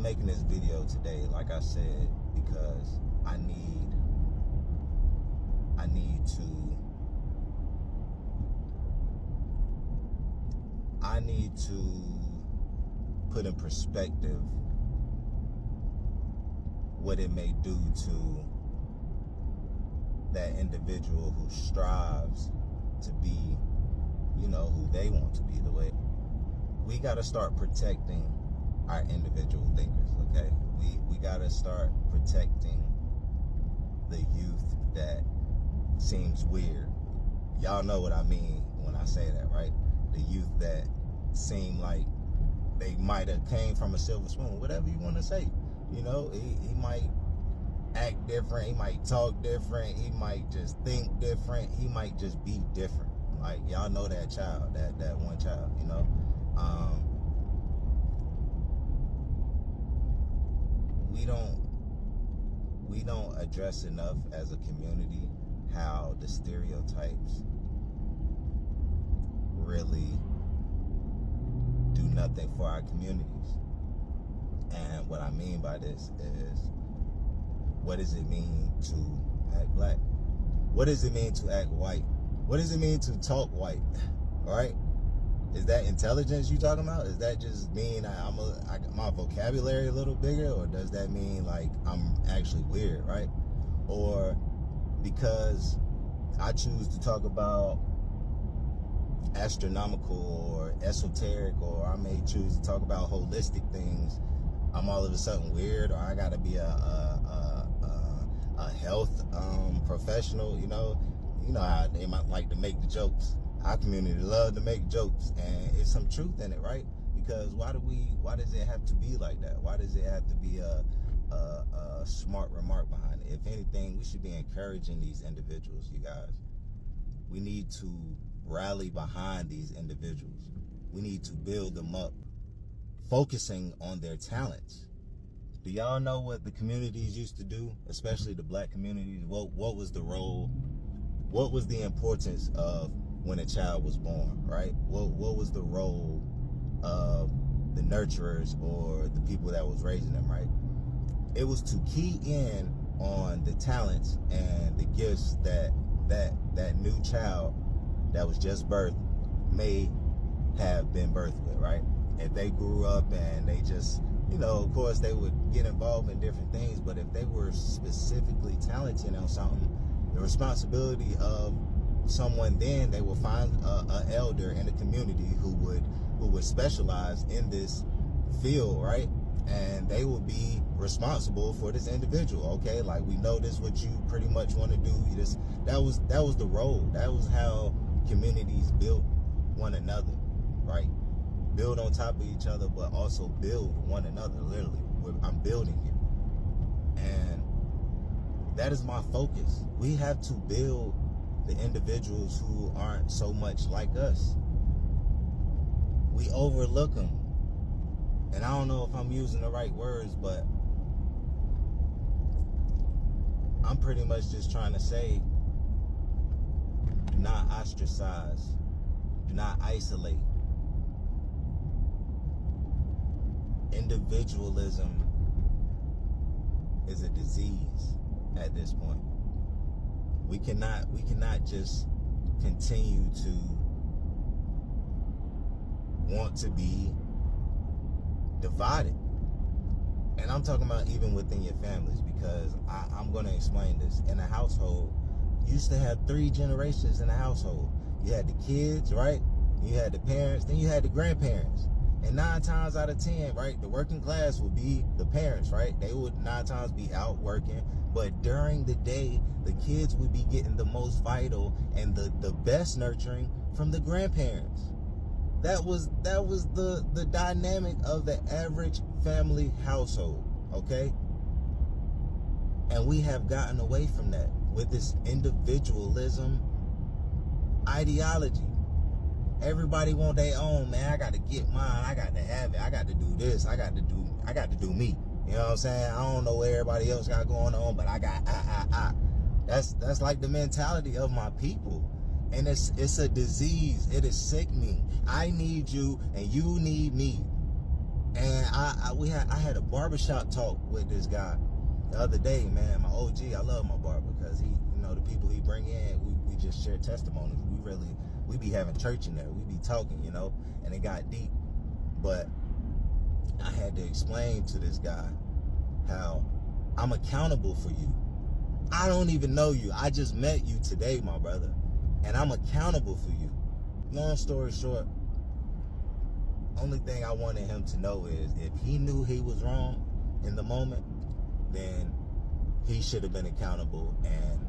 I'm making this video today, like I said, because I need to put in perspective what it may do to that individual who strives to be, who they want to be. The way we got to start protecting our individual thinkers, okay? We got to start protecting the youth that seems weird. Y'all know what I mean when I say that, right? The youth that seem like they might have came from a silver spoon, whatever you want to say. He might act different, he might talk different, he might just think different, he might just be different. Like, y'all know that child, that one child, we don't address enough as a community how the stereotypes really do nothing for our communities. And what I mean by this is, what does it mean to act black? What does it mean to act white? What does it mean to talk white? All right? Is that intelligence you talking about? Is that just mean I got my vocabulary a little bigger? Or does that mean like I'm actually weird, right? Or because I choose to talk about astronomical or esoteric, or I may choose to talk about holistic things, I'm all of a sudden weird, or I gotta be a health professional. You know how they might like to make the jokes. Our community love to make jokes, and it's some truth in it, right? Because why does it have to be like that? Why does it have to be a smart remark behind it? If anything, we should be encouraging these individuals, you guys. We need to rally behind these individuals. We need to build them up, focusing on their talents. Do y'all know what the communities used to do, especially the black communities? What was the role? What was the importance of when a child was born, right? What was the role of the nurturers or the people that was raising them, right? It was to key in on the talents and the gifts that new child that was just birthed may have been birthed with, right? If they grew up and they just, of course they would get involved in different things, but if they were specifically talented on something, the responsibility of someone, then they will find an elder in the community who would specialize in this field, right? And they will be responsible for this individual, okay? Like, we know this what you pretty much want to do. That was the role. That was how communities built one another, right? Build on top of each other, but also build one another. Literally, I'm building you, and that is my focus. We have to build the individuals who aren't so much like us. We overlook them. And I don't know if I'm using the right words, but I'm pretty much just trying to say, do not ostracize. Do not isolate. Individualism is a disease at this point. We cannot just continue to want to be divided. And I'm talking about even within your families, because I'm going to explain this. In a household, you used to have 3 generations in a household. You had the kids, right? You had the parents, then you had the grandparents. And 9 times out of 10, right, the working class would be the parents, right? They would 9 times be out working. But during the day, the kids would be getting the most vital and the best nurturing from the grandparents. That was the dynamic of the average family household, okay? And we have gotten away from that with this individualism ideology. Everybody want their own, man. I got to get mine. I got to have it. I got to do this. I got to do me. You know what I'm saying? I don't know what everybody else got going on, but I got That's like the mentality of my people. And it's a disease. It is sickening. I need you and you need me. And I had a barbershop talk with this guy the other day, man. My OG, I love my barber because he, the people he bring in, we just share testimonies. We be having church in there. We be talking, and it got deep. But I had to explain to this guy how I'm accountable for you. I don't even know you. I just met you today, my brother, and I'm accountable for you. Long story short, only thing I wanted him to know is if he knew he was wrong in the moment, then he should have been accountable and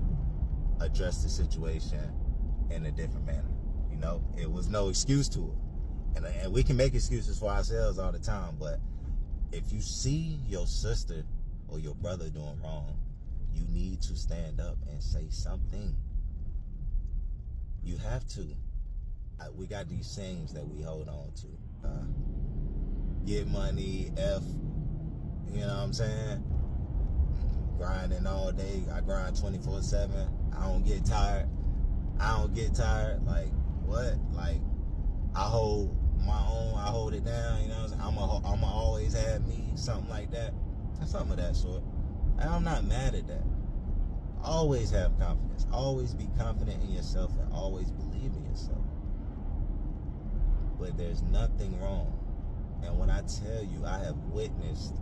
addressed the situation in a different manner. It was no excuse to it. And we can make excuses for ourselves all the time, but if you see your sister or your brother doing wrong, you need to stand up and say something. You have to. We got these sayings that we hold on to. Get money, F, you know what I'm saying? Grinding all day. I grind 24/7. I don't get tired. Like, what? Like, I hold my own. I hold it down, you know what I'm saying? I'ma always have me, something like that. Something of that sort. And I'm not mad at that. Always have confidence. Always be confident in yourself and always believe in yourself. But there's nothing wrong. And when I tell you, I have witnessed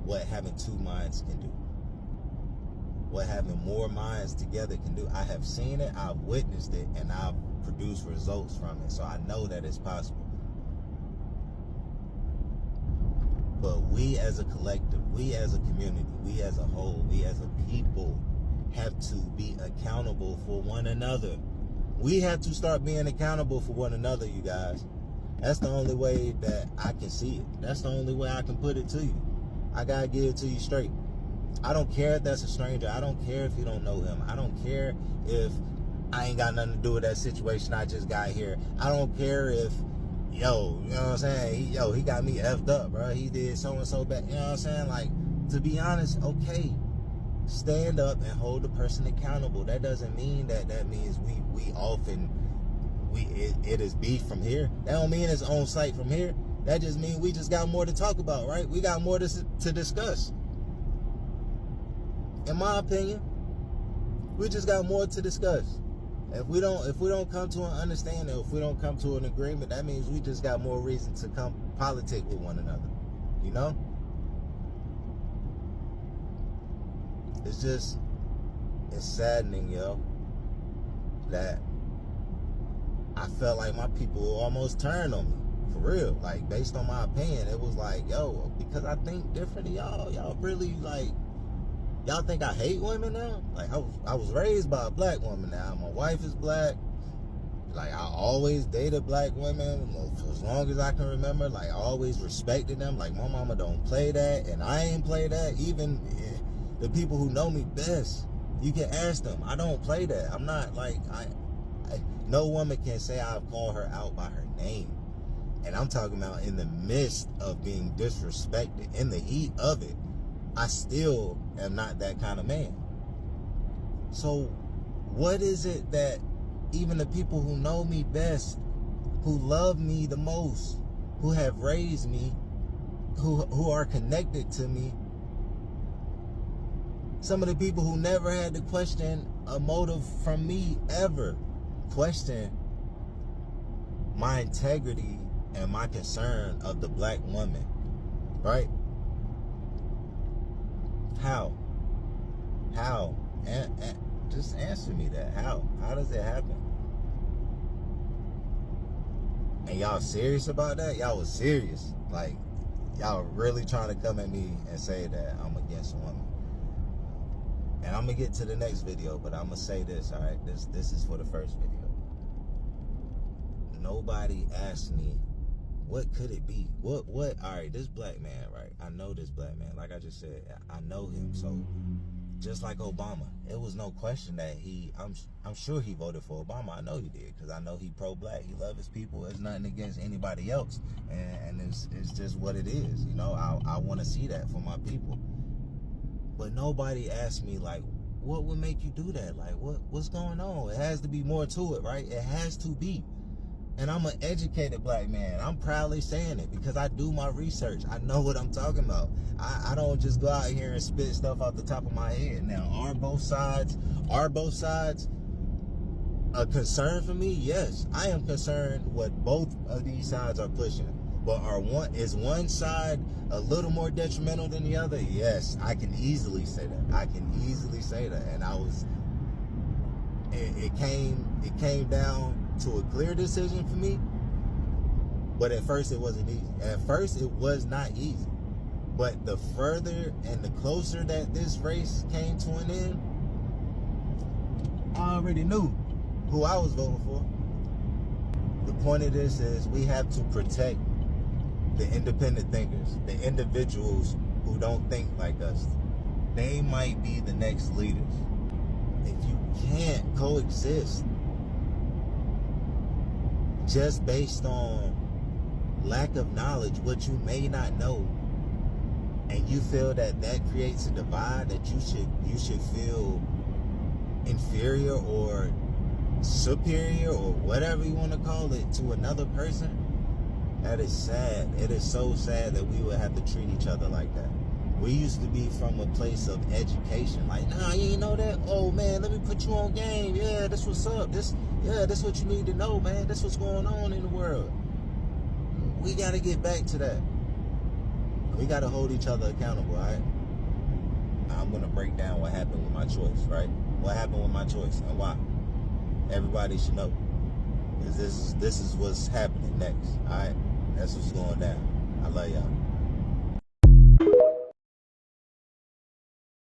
what having two minds can do. What having more minds together can do. I have seen it, I've witnessed it, and I've produced results from it. So I know that it's possible. But we as a collective, we as a community, we as a whole, we as a people have to be accountable for one another. We have to start being accountable for one another, you guys. That's the only way that I can see it. That's the only way I can put it to you. I gotta give it to you straight. I don't care if that's a stranger. I don't care if you don't know him. I don't care if I ain't got nothing to do with that situation I just got here. I don't care if, you know what I'm saying? He got me effed up, bro. He did so-and-so bad. You know what I'm saying? Like, to be honest, okay. Stand up and hold the person accountable. That doesn't mean that means we often it is beef from here. That don't mean it's on site from here. That just means we just got more to talk about, right? We got more to discuss. In my opinion, we just got more to discuss. If we don't come to an understanding, if we don't come to an agreement, that means we just got more reason to come politic with one another. You know? It's saddening, yo, that I felt like my people almost turned on me. For real. Like, based on my opinion, it was like, yo, because I think different to y'all really, like, y'all think I hate women now? Like, I was raised by a black woman now. My wife is black. Like, I always dated black women for as long as I can remember. Like, I always respected them. Like, my mama don't play that, and I ain't play that. Even the people who know me best, you can ask them. I don't play that. I'm not, like, no woman can say I've called her out by her name. And I'm talking about in the midst of being disrespected, in the heat of it, I still am not that kind of man. So what is it that even the people who know me best, who love me the most, who have raised me, who are connected to me, some of the people who never had to question a motive from me ever, question my integrity and my concern of the black woman, right? How? And just answer me that. How does it happen? And y'all serious about that? Y'all was serious. Like, y'all really trying to come at me and say that I'm against a woman. And I'm gonna get to the next video, but I'm gonna say this, all right? This is for the first video. Nobody asked me, what could it be? What, all right, this black man, right? I know this black man. Like I just said, I know him. So, just like Obama, it was no question that I'm sure he voted for Obama. I know he did, because I know he pro-black. He loves his people. It's nothing against anybody else. And it's just what it is. You know, I want to see that for my people. But nobody asked me, like, what would make you do that? Like, what's going on? It has to be more to it, right? It has to be. And I'm an educated black man. I'm proudly saying it because I do my research. I know what I'm talking about. I don't just go out here and spit stuff off the top of my head. Now, are both sides a concern for me? Yes. I am concerned what both of these sides are pushing. But is one side a little more detrimental than the other? Yes. I can easily say that. And it came down to a clear decision for me, but at first it wasn't easy. At first it was not easy, but the further and the closer that this race came to an end, I already knew who I was voting for. The point of this is we have to protect the independent thinkers, the individuals who don't think like us. They might be the next leaders. If you can't coexist just based on lack of knowledge, what you may not know, and you feel that creates a divide, that you should feel inferior or superior or whatever you want to call it to another person, that is sad. It is so sad that we would have to treat each other like that. We used to be from a place of education. Like, nah, you ain't know that? Oh, man, let me put you on game. Yeah, this what's up. This what you need to know, man. This what's going on in the world. We got to get back to that. We got to hold each other accountable, all right? Now, I'm going to break down what happened with my choice, right? What happened with my choice and why. Everybody should know. Because this is what's happening next, all right? That's what's going down. I love y'all.